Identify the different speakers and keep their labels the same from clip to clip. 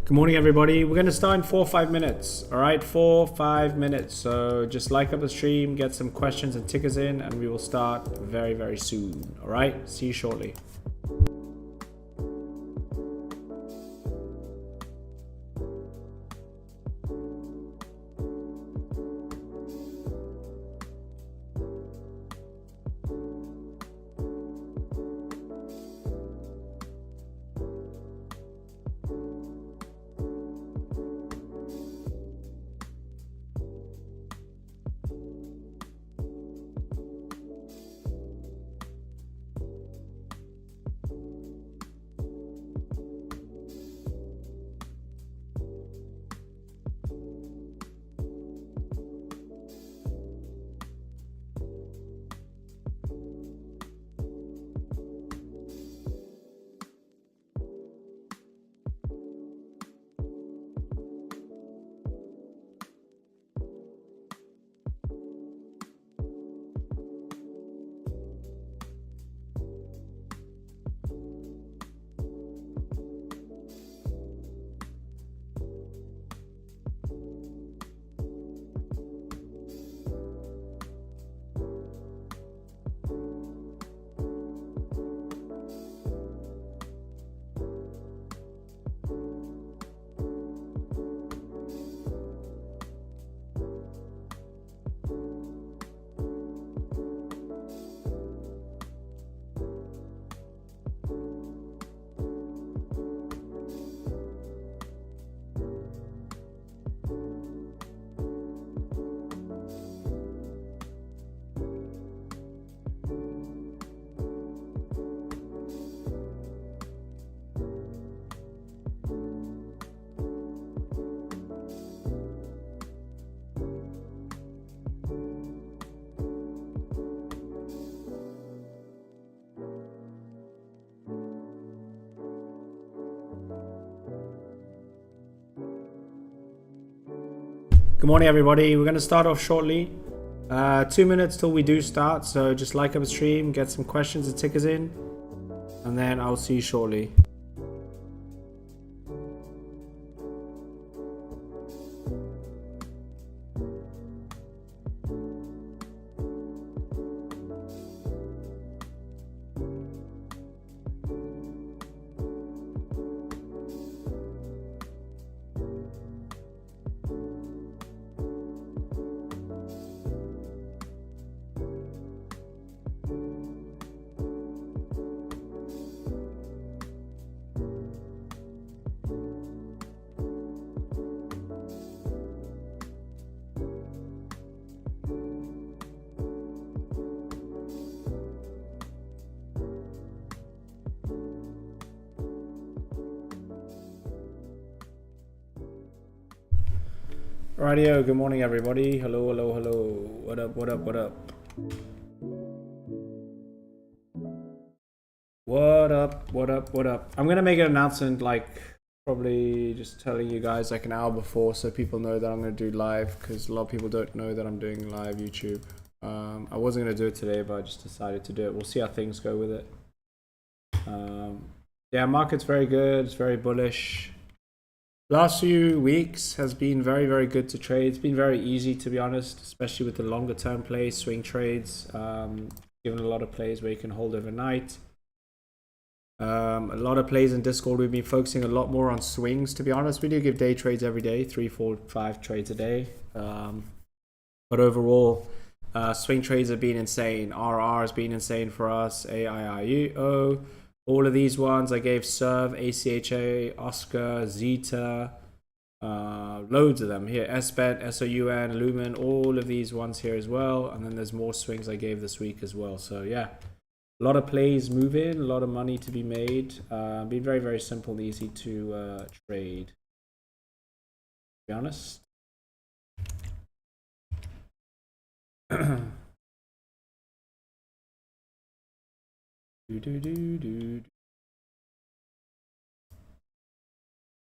Speaker 1: Good morning, everybody. We're going to start in 4 or 5 minutes. All right, 4 or 5 minutes. So just like up the stream, get some questions and tickers in, and we will start very, very soon. All right, see you shortly. Good morning, everybody. We're going to start off shortly. 2 minutes till we do start. So just like up the stream, get some questions and tickers in, and then I'll see you shortly. Rightio, good morning, everybody. Hello, hello, hello. What up, what up, what up? What up, what up, what up? I'm gonna make an announcement, like, probably just telling you guys like an hour before so people know that I'm gonna do live, because a lot of people don't know that I'm doing live YouTube. I wasn't gonna do it today, but I just decided to do it. We'll see how things go with it. Yeah, market's very good. It's very bullish. Last few weeks has been very, very good to trade. It's been very easy, to be honest, especially with the longer term plays, swing trades, given a lot of plays where you can hold overnight. A lot of plays in Discord, we've been focusing a lot more on swings, to be honest. We do give day trades every day, 3, 4, 5 trades a day. But overall, swing trades have been insane. RR has been insane for us, AIIO. All of these ones I gave Serve, ACHA, Oscar, Zeta, loads of them here. SBET, SOUN, Lumen, all of these ones here as well. And then there's more swings I gave this week as well. So yeah, a lot of plays move in, a lot of money to be made. Been very, very simple and easy to trade, to be honest.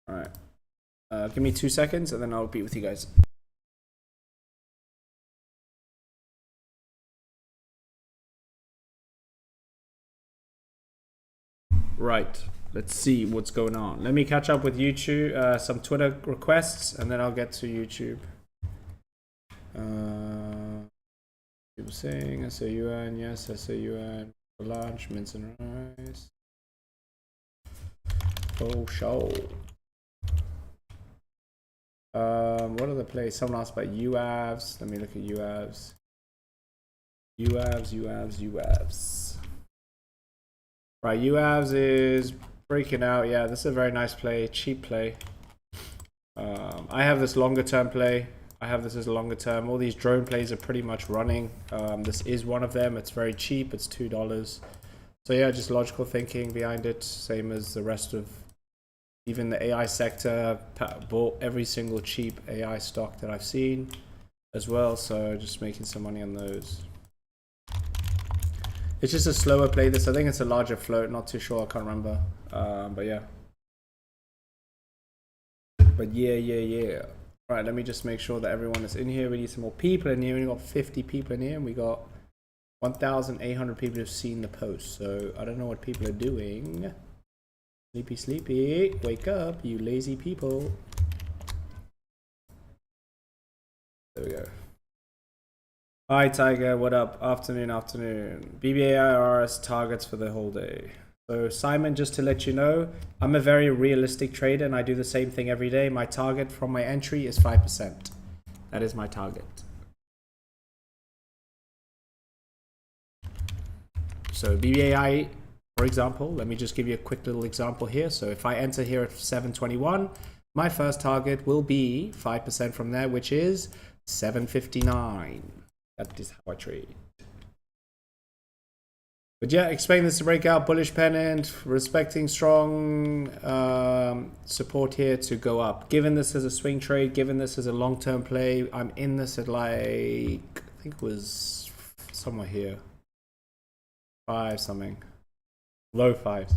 Speaker 1: All right. Give me 2 seconds and then I'll be with you guys. Right. Let's see what's going on. Let me catch up with YouTube, some Twitter requests, and then I'll get to YouTube. People saying SAUN, yes, SAUN, lunch, mince and rice. Oh, show. What other plays? Someone asked about UAVs. Let me look at UAVs. UAVs. Right, UAVs is breaking out. Yeah, this is a very nice play, cheap play. I have this longer term play. I have this as a longer term. All these drone plays are pretty much running. This is one of them. It's very cheap. It's $2. So yeah, just logical thinking behind it. Same as the rest of even the AI sector. Bought every single cheap AI stock that I've seen as well. So just making some money on those. It's just a slower play this. I think it's a larger float. Not too sure. I can't remember. But yeah. But yeah. Right, let me just make sure that everyone is in here. We need some more people in here. We got 50 people in here, and we got 1,800 people who've seen the post. So I don't know what people are doing. Sleepy, wake up, you lazy people. There we go. Hi Tiger, what up? Afternoon. BBAIRS targets for the whole day. So Simon, just to let you know, I'm a very realistic trader and I do the same thing every day. My target from my entry is 5%. That is my target. So BBAI, for example, let me just give you a quick little example here. So if I enter here at 721, my first target will be 5% from there, which is 759. That is how I trade. But yeah, expecting this to break out, bullish pennant, respecting strong support here to go up. Given this as a swing trade, given this as a long-term play, I'm in this at like, I think it was somewhere here. 5 something. Low 5s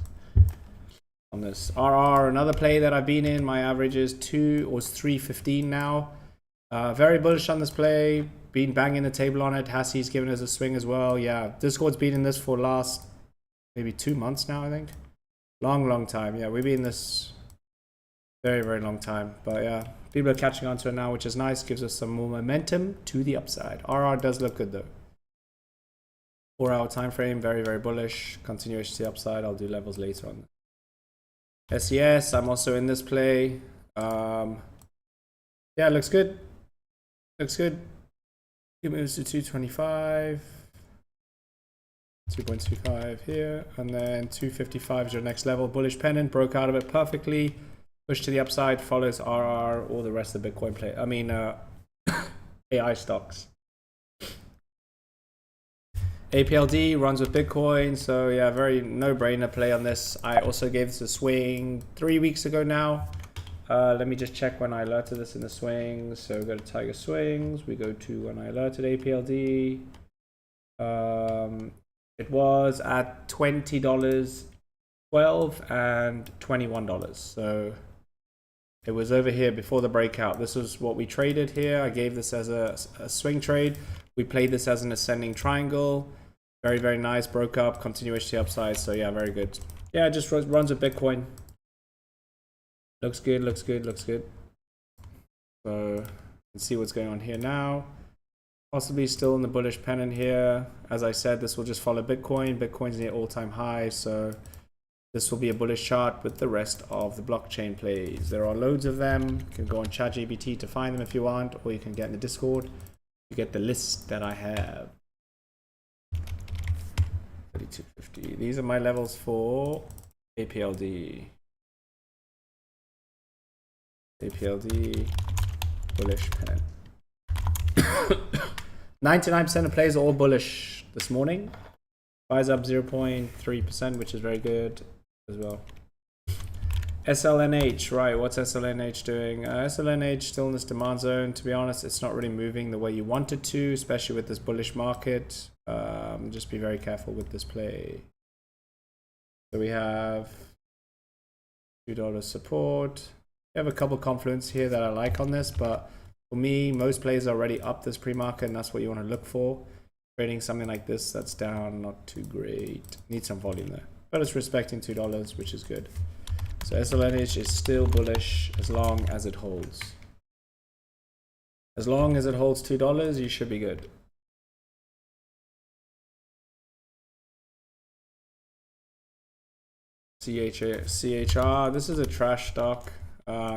Speaker 1: on this. RR, another play that I've been in, my average is 315 now. Very bullish on this play. Been banging the table on it. Hassie's given us a swing as well. Yeah, Discord's been in this for last maybe 2 months now, I think. Long time. Yeah, we've been in this very long time. But yeah, people are catching on to it now, which is nice. Gives us some more momentum to the upside. RR does look good though. 4-hour time frame, very bullish. Continuation to the upside. I'll do levels later on. SES, I'm also in this play. Yeah, it looks good. Looks good. It moves to 225, 2.25 here, and then 255 is your next level. Bullish pennant, broke out of it perfectly. Push to the upside, follows RR, all the rest of the Bitcoin play. I mean, AI stocks. APLD runs with Bitcoin, so yeah, very no-brainer play on this. I also gave this a swing 3 weeks ago now. Let me just check when I alerted this in the swings. So we go to Tiger Swings. We go to when I alerted APLD. It was at $20, $12, and $21. So it was over here before the breakout. This was what we traded here. I gave this as a swing trade. We played this as an ascending triangle. Very nice. Broke up. Continuation to the upside. So yeah, very good. Yeah, it just runs with Bitcoin. Looks good. So let's see what's going on here now. Possibly still in the bullish pennant here. As I said, this will just follow Bitcoin. Bitcoin's near all-time high, so this will be a bullish chart with the rest of the blockchain plays. There are loads of them. You can go on ChatGPT to find them if you want, or you can get in the Discord to get the list that I have. 3250. These are my levels for APLD. APLD, bullish pennant. 99% of plays are all bullish this morning. Buys up 0.3%, which is very good as well. SLNH, right, what's SLNH doing? SLNH still in this demand zone. To be honest, it's not really moving the way you want it to, especially with this bullish market. Just be very careful with this play. So we have $2 support. We have a couple confluence here that I like on this, but for me, most plays are already up this pre-market, and that's what you want to look for. Trading something like this that's down, not too great. Need some volume there. but it's respecting $2, which is good. So SLNH is still bullish as long as it holds. As long as it holds $2, you should be good. CHR, this is a trash stock.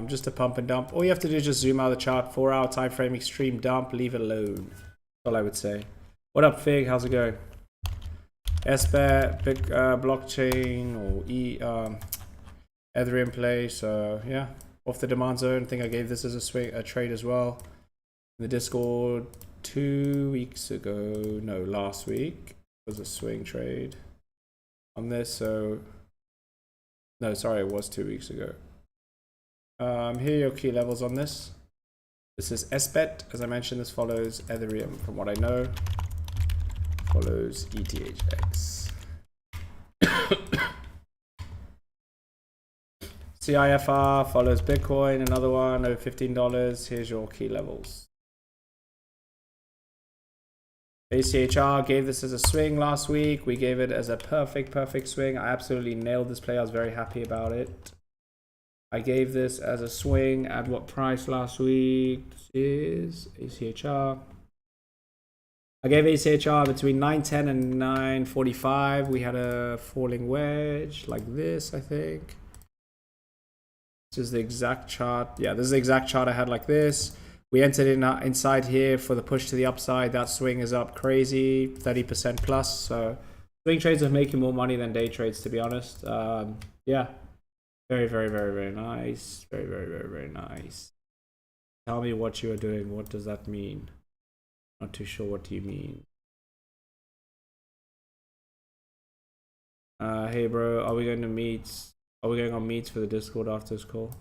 Speaker 1: Just a pump and dump. All you have to do is just zoom out the chart, 4-hour time frame, extreme dump, leave it alone. That's all I would say. What up, Fig? How's it going? SBET, big blockchain or Ethereum play. So yeah, off the demand zone. I think I gave this as a trade as well in the Discord 2 weeks ago. No, last week was a swing trade on this. So no, sorry, it was 2 weeks ago. Here are your key levels on this. This is SBET. As I mentioned, this follows Ethereum from what I know. Follows ETHX. CIFR follows Bitcoin, another one over $15. Here's your key levels. ACHR gave this as a swing last week. We gave it as a perfect swing. I absolutely nailed this play. I was very happy about it. I gave this as a swing at what price last week? This is ACHR. I gave ACHR between 9.10 and 9.45. We had a falling wedge like this, I think. This is the exact chart. Yeah, this is the exact chart I had like this. We entered in inside here for the push to the upside. That swing is up crazy, 30% plus. So swing trades are making more money than day trades, to be honest. Yeah, very nice. Very nice. Tell me what you are doing. What does that mean? Not too sure what you mean. Hey bro, are we going to meet? Are we going on meets for the Discord after this call?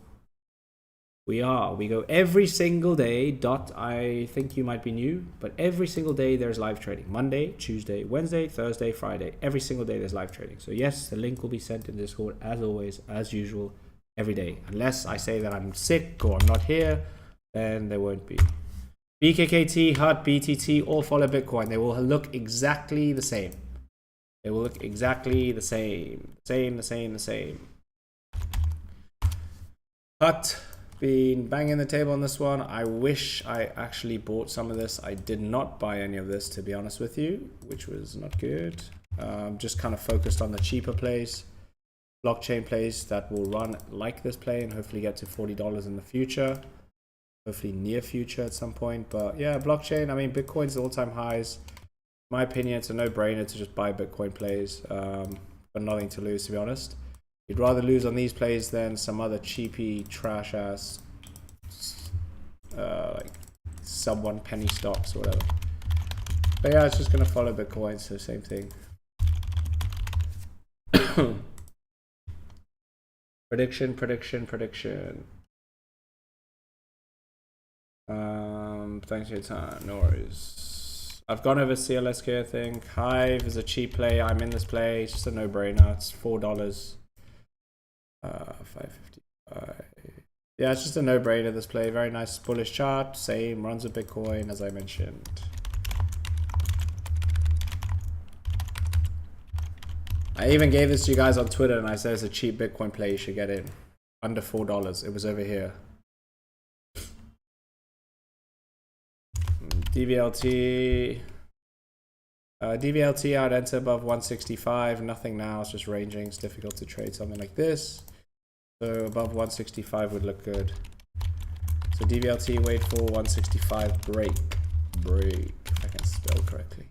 Speaker 1: We are. We go every single day. I think you might be new, but every single day there's live trading. Monday, Tuesday, Wednesday, Thursday, Friday. Every single day there's live trading. So yes, the link will be sent in Discord as always, as usual, every day. Unless I say that I'm sick or I'm not here, then there won't be. BKKT, HUT, BTT all follow Bitcoin. They will look exactly the same. They will look exactly the same. The same. HUT. Been banging the table on this one. I wish I actually bought some of this. I did not buy any of this, to be honest with you, which was not good. Just kind of focused on the cheaper plays, blockchain plays that will run like this play and hopefully get to $40 in the future, hopefully near future at some point. But yeah, blockchain, I mean, Bitcoin's all-time highs. In my opinion, it's a no-brainer to just buy Bitcoin plays, but nothing to lose, to be honest. You'd rather lose on these plays than some other cheapy trash ass like sub 1 penny stocks or whatever. But yeah, it's just gonna follow Bitcoin, so same thing. Prediction. Thanks for your time. No worries. I've gone over CLSK, I think. Hive is a cheap play. I'm in this play. It's just a no-brainer. It's $4. 555. Yeah, it's just a no-brainer, this play. Very nice bullish chart. Same, runs with Bitcoin, as I mentioned. I even gave this to you guys on Twitter and I said it's a cheap Bitcoin play. You should get it under $4. It was over here. DVLT. DVLT, I'd enter above 165. Nothing now. It's just ranging. It's difficult to trade something like this. So above 165 would look good. So DVLT, wait for 165 break. If I can spell correctly.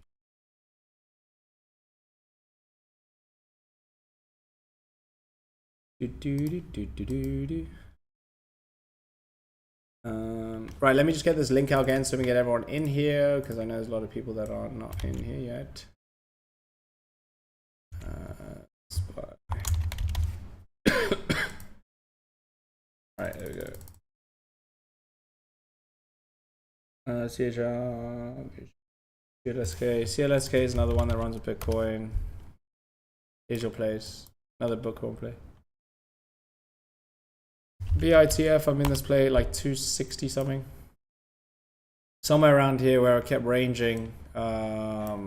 Speaker 1: Right, let me just get this link out again so we get everyone in here, because I know there's a lot of people that are not in here yet. Alright, there we go. CLSK is another one that runs with Bitcoin. Here's your place. Another Bitcoin play. BITF, I'm in this play like 260 something. Somewhere around here where I kept ranging. Yeah,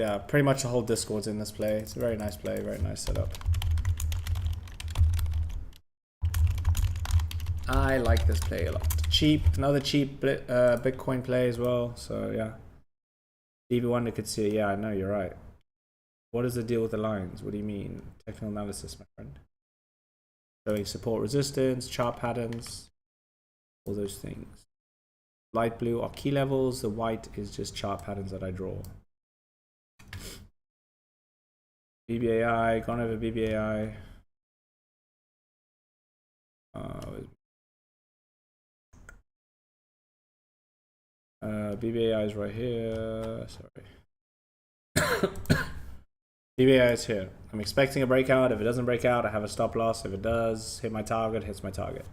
Speaker 1: yeah, pretty much the whole Discord's in this play. It's a very nice play, very nice setup. I like this play a lot. Cheap, another cheap Bitcoin play as well. So yeah, Stevie Wonder could see it. Yeah, I know, you're right. What is the deal with the lines? What do you mean? Technical analysis, my friend. Showing support resistance, chart patterns, all those things. Light blue are key levels. The white is just chart patterns that I draw. BBAI, gone over BBAI. BBAI is right here. Sorry. BBAI is here. I'm expecting a breakout. If it doesn't break out, I have a stop loss. If it does, hit my target, hits my target.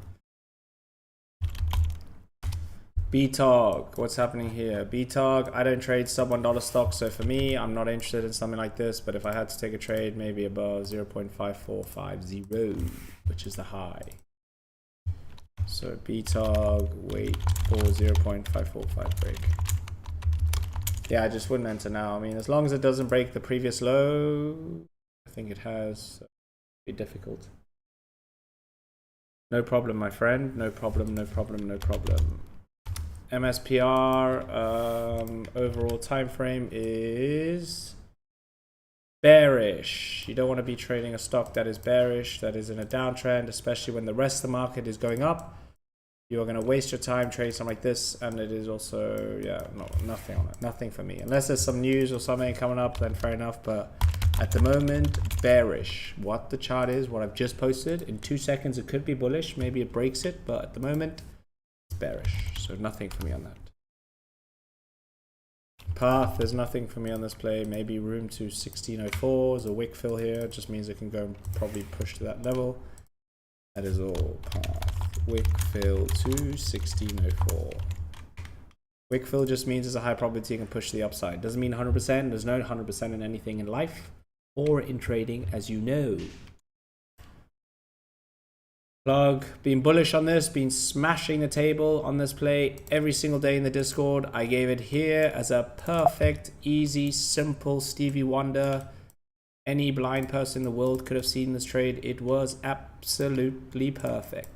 Speaker 1: BTOG, what's happening here? BTOG, I don't trade sub $1 stocks, so for me, I'm not interested in something like this, but if I had to take a trade, maybe above 0.5450, which is the high. So BTOG, wait for 0.545 break. Yeah, I just wouldn't enter now. I mean, as long as it doesn't break the previous low, I think it has. So be difficult. No problem, my friend. No problem, no problem, no problem. MSPR overall time frame is bearish. You don't want to be trading a stock that is bearish, that is in a downtrend, especially when the rest of the market is going up. You are going to waste your time trading something like this, and it is also, yeah, no, nothing on it. Nothing for me. Unless there's some news or something coming up, then fair enough. But at the moment, bearish. What the chart is, what I've just posted. In 2 seconds, it could be bullish. Maybe it breaks it, but at the moment, it's bearish. So nothing for me on that. Path, there's nothing for me on this play. Maybe room to 1604 is a wick fill here. It just means it can go and probably push to that level. That is all. Path. Wick fill to 1604. Wick fill just means there's a high probability you can push to the upside. Doesn't mean 100%. There's no 100% in anything in life or in trading, as you know. Plug, been bullish on this, been smashing the table on this play every single day in the Discord. I gave it here as a perfect, easy, simple Stevie Wonder. Any blind person in the world could have seen this trade. It was absolutely perfect.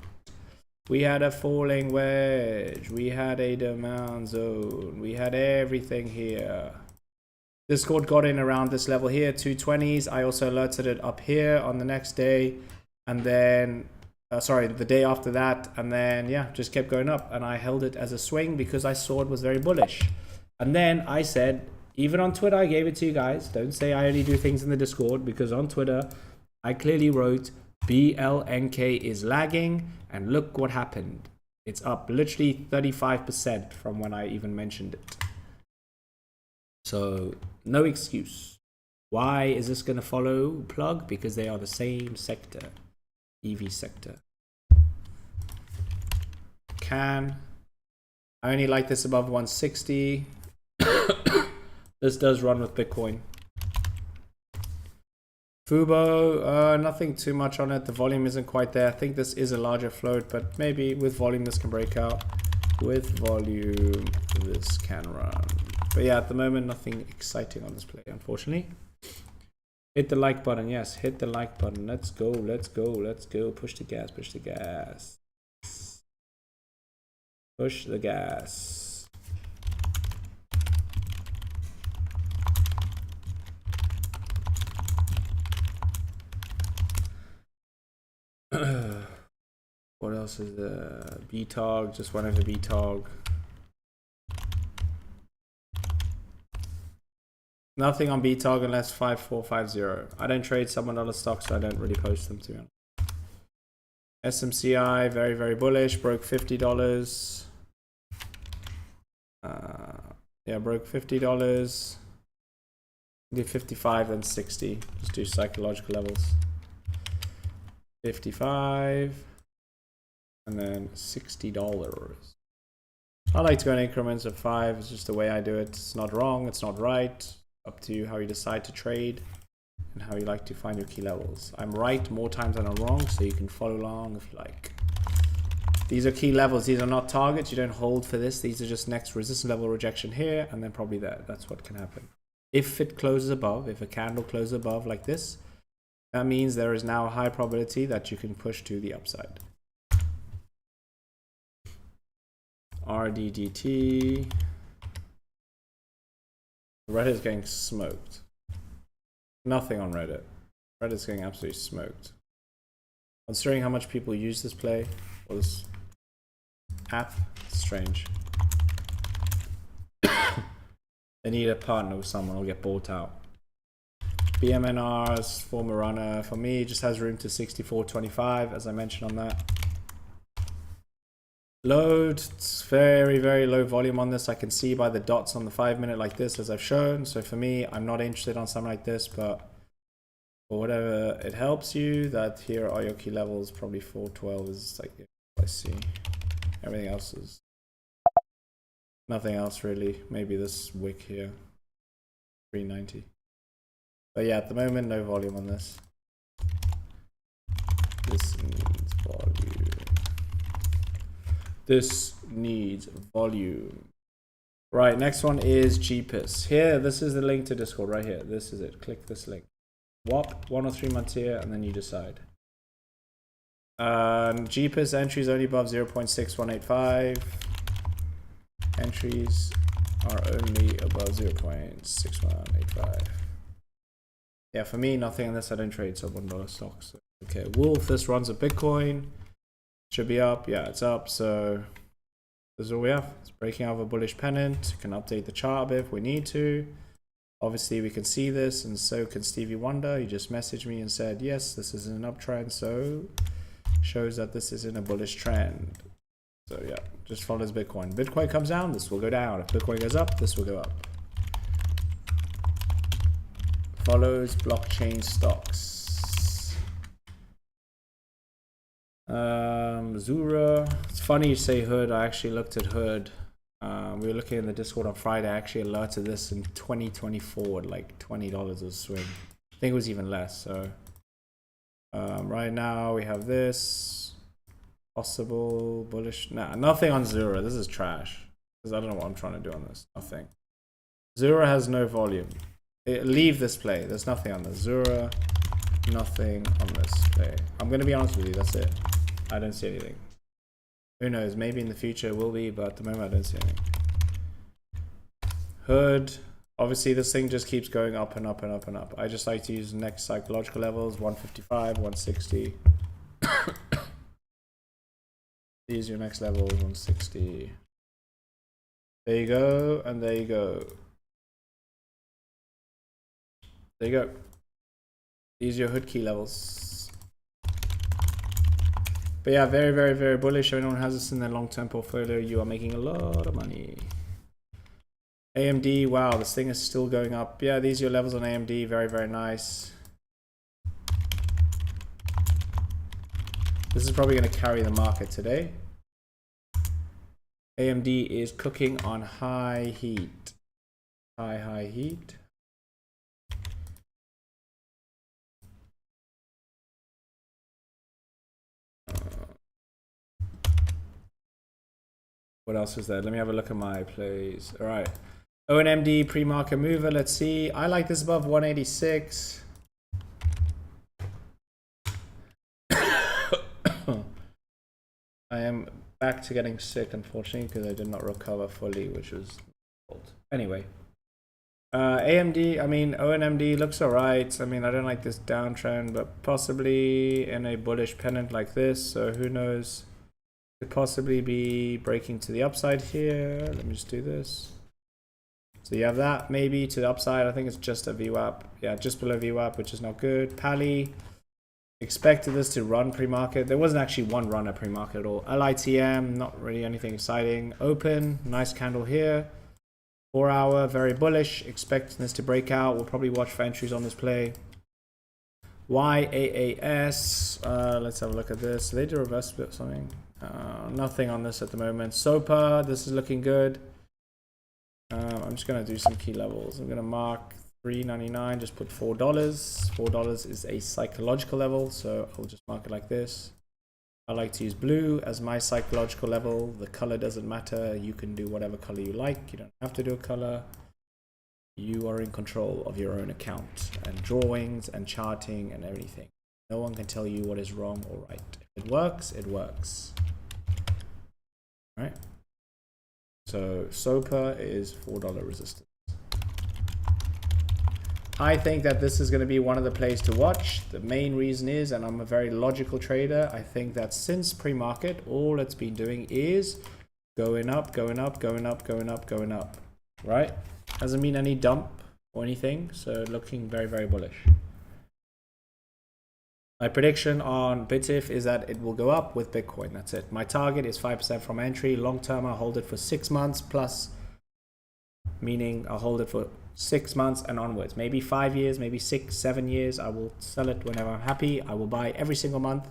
Speaker 1: We had a falling wedge. We had a demand zone. We had everything here. Discord got in around this level here, 220s. I also alerted it up here on the next day. And then, sorry, the day after that. And then, yeah, just kept going up. And I held it as a swing because I saw it was very bullish. And then I said, even on Twitter, I gave it to you guys. Don't say I only do things in the Discord, because on Twitter, I clearly wrote BLNK is lagging, and look what happened. It's up literally 35% from when I even mentioned it. So no excuse. Why is this going to follow Plug? Because they are the same sector, EV sector. I only like this above 160. This does run with Bitcoin. Fubo, nothing too much on it. The volume isn't quite there. I think this is a larger float, but maybe with volume this can break out. With volume, this can run. But yeah, at the moment, nothing exciting on this play, unfortunately. Hit the like button. Yes, hit the like button. Let's go, let's go, let's go. Push the gas, push the gas. Push the gas. What else is the BTOG? Just one of the BTOG. Nothing on BTOG unless 5450. I don't trade some $1 stocks, so I don't really post them, to be honest. SMCI, very, very bullish. Broke $50. Yeah, broke $50. Did 55, then 60. Just do psychological levels. 55. And then $60. I like to go in increments of 5. It's just the way I do it. It's not wrong. It's not right. Up to you how you decide to trade and how you like to find your key levels. I'm right more times than I'm wrong, so you can follow along if you like. These are key levels. These are not targets. You don't hold for this. These are just next resistance level rejection here, and then probably there. That's what can happen. If it closes above, if a candle closes above like this, that means there is now a high probability that you can push to the upside. RDDT. Reddit is getting smoked. Nothing on Reddit. Reddit's getting absolutely smoked. Considering how much people use this play or this app, it's strange. They need a partner with someone or get bought out. BMNR's former runner for me just has room to 64.25 as I mentioned on that. Load, it's very, very low volume on this. I can see by the dots on the 5 minute like this as I've shown. So for me, I'm not interested on something like this, but for whatever it helps you, that here are your key levels. Probably 412 is like, I see. Everything else is nothing else really. Maybe this wick here, 390. But yeah, at the moment, no volume on this. This needs volume. This needs volume. Right, next one is GPIS. Here, this is the link to Discord right here. This is it. Click this link. WAP, 1 or 3 months here, and then you decide. GPIS entries only above 0.6185. Entries are only above 0.6185. Yeah, for me, nothing unless I don't trade sub $1 stocks. Okay, Wolf, this runs a Bitcoin. Should be up. Yeah, it's up. So this is all we have. It's breaking out of a bullish pennant. We can update the chart a bit if we need to. Obviously, we can see this, and so can Stevie Wonder. He just messaged me and said, yes, this is an uptrend. So shows that this is in a bullish trend. So yeah, just follows Bitcoin. Bitcoin comes down, this will go down. If Bitcoin goes up, this will go up. Follows blockchain stocks. Zura. It's funny you say Hood. I actually looked at Hood. We were looking in the Discord on Friday. I actually alerted this in 2024 at like $20 a swing. I think it was even less. So right now we have this possible bullish. Nah, nothing on Zura. This is trash because I don't know what I'm trying to do on this. Nothing. Zura has no volume. Leave this play. There's nothing on this. Zura. Nothing on this play. I'm going to be honest with you. That's it. I don't see anything. Who knows? Maybe in the future it will be, but at the moment I don't see anything. Hood. Obviously this thing just keeps going up and up and up and up. I just like to use next psychological levels. 155, 160. These are your next levels. 160. There you go. And there you go. There you go. These are your Hood key levels. But yeah, very, very, very bullish. If anyone has this in their long-term portfolio, you are making a lot of money. AMD, wow, this thing is still going up. Yeah, these are your levels on AMD. Very, very nice. This is probably going to carry the market today. AMD is cooking on high heat. High heat. What else is there? Let me have a look at my plays. All right. ONMD pre-market mover. Let's see. I like this above 186. I am back to getting sick, unfortunately, because I did not recover fully, which was fault. Anyway. AMD, I mean, ONMD looks alright. I mean, I don't like this downtrend, but possibly in a bullish pennant like this. So who knows? Could possibly be breaking to the upside here. Let me just do this. So you have that maybe to the upside. I think it's just a VWAP. Yeah, just below VWAP, which is not good. Pally, expected this to run pre-market. There wasn't actually one run at pre-market at all. LITM, not really anything exciting. Open, nice candle here. 4 hour, very bullish. Expecting this to break out. We'll probably watch for entries on this play. YAAS, let's have a look at this. Did they do a reverse split or something? Nothing on this at the moment. SOPA, this is looking good. I'm just going to do some key levels. I'm going to mark $3.99, just put $4. $4 is a psychological level, so I'll just mark it like this. I like to use blue as my psychological level. The color doesn't matter. You can do whatever color you like. You don't have to do a color. You are in control of your own account and drawings and charting and everything. No one can tell you what is wrong or right. If it works, it works. Right? So SOPA is $4 resistance. I think that this is going to be one of the plays to watch. The main reason is, and I'm a very logical trader, I think that since pre-market, all it's been doing is going up, going up, going up, going up, going up. Right? Hasn't been any dump or anything, so looking very, very bullish. My prediction on BitIF is that it will go up with Bitcoin. That's it. My target is 5% from entry. Long term, I'll hold it for 6 months plus, meaning I'll hold it for 6 months and onwards. Maybe 5 years, maybe 6, 7 years. I will sell it whenever I'm happy. I will buy every single month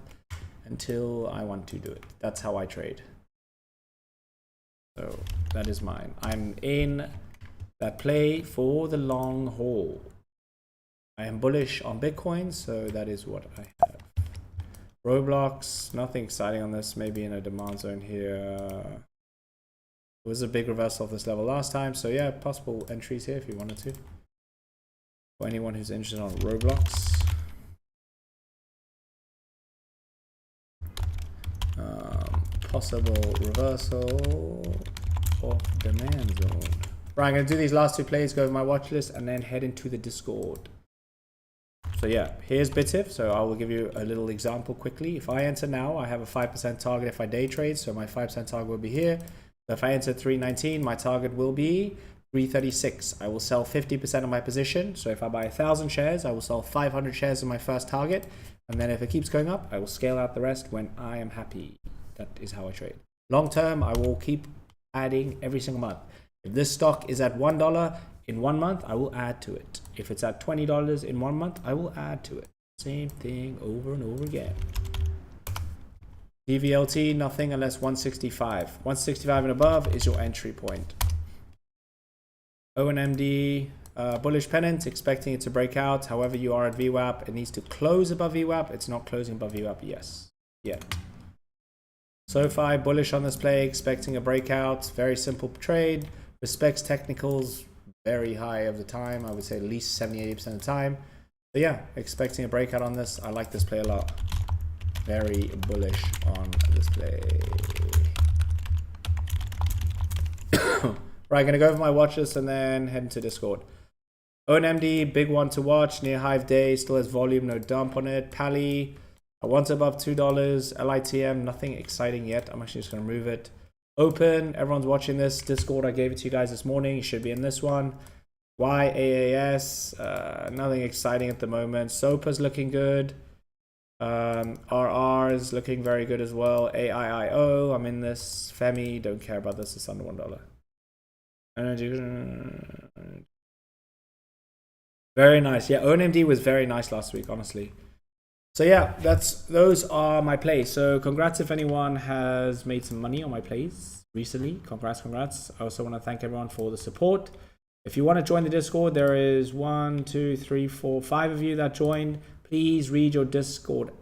Speaker 1: until I want to do it. That's how I trade. So that is mine. I'm in that play for the long haul. I am bullish on Bitcoin, so that is what I have. Roblox, nothing exciting on this. Maybe in a demand zone here. It was a big reversal of this level last time, so yeah, possible entries here if you wanted to. For anyone who's interested on Roblox. Possible reversal of demand zone. Right, I'm going to do these last two plays, go over my watch list, and then head into the Discord. So yeah, here's BitIF. So I will give you a little example quickly. If I enter now, I have a 5% target if I day trade. So my 5% target will be here. So if I enter 319, my target will be 336. I will sell 50% of my position. So if I buy 1,000 shares, I will sell 500 shares of my first target. And then if it keeps going up, I will scale out the rest when I am happy. That is how I trade. Long term, I will keep adding every single month. If this stock is at $1 in 1 month, I will add to it. If it's at $20 in 1 month, I will add to it. Same thing over and over again. DVLT, nothing unless 165. 165 and above is your entry point. ONMD, bullish pennant, expecting it to break out. However, you are at VWAP. It needs to close above VWAP. It's not closing above VWAP, yes. Yet. SoFi, bullish on this play, expecting a breakout. Very simple trade. Respects technicals very high of the time. I would say at least 70-80% of the time. But yeah, expecting a breakout on this. I like this play a lot. Very bullish on this play. Right, gonna go over my watch list and then head into Discord. ONMD, big one to watch. Near Hive Day, still has volume, no dump on it. Pally, I want above $2. LITM, nothing exciting yet. I'm actually just gonna move it. Open, everyone's watching this. Discord, I gave it to you guys this morning. You should be in this one. YAAS, nothing exciting at the moment. SOPA's looking good. RR is looking very good as well. AIIO, I'm in this. Femi, don't care about this. It's under $1. Very nice. Yeah, ONMD was very nice last week, honestly. So yeah, those are my plays. So congrats if anyone has made some money on my plays recently. Congrats. I also want to thank everyone for the support. If you want to join the Discord, there is 1, 2, 3, 4, 5 of you that joined. Please read your Discord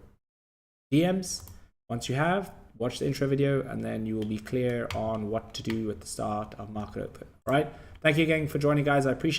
Speaker 1: DMs. Once you have, watch the intro video, and then you will be clear on what to do at the start of market open. All right. Thank you again for joining, guys. I appreciate it.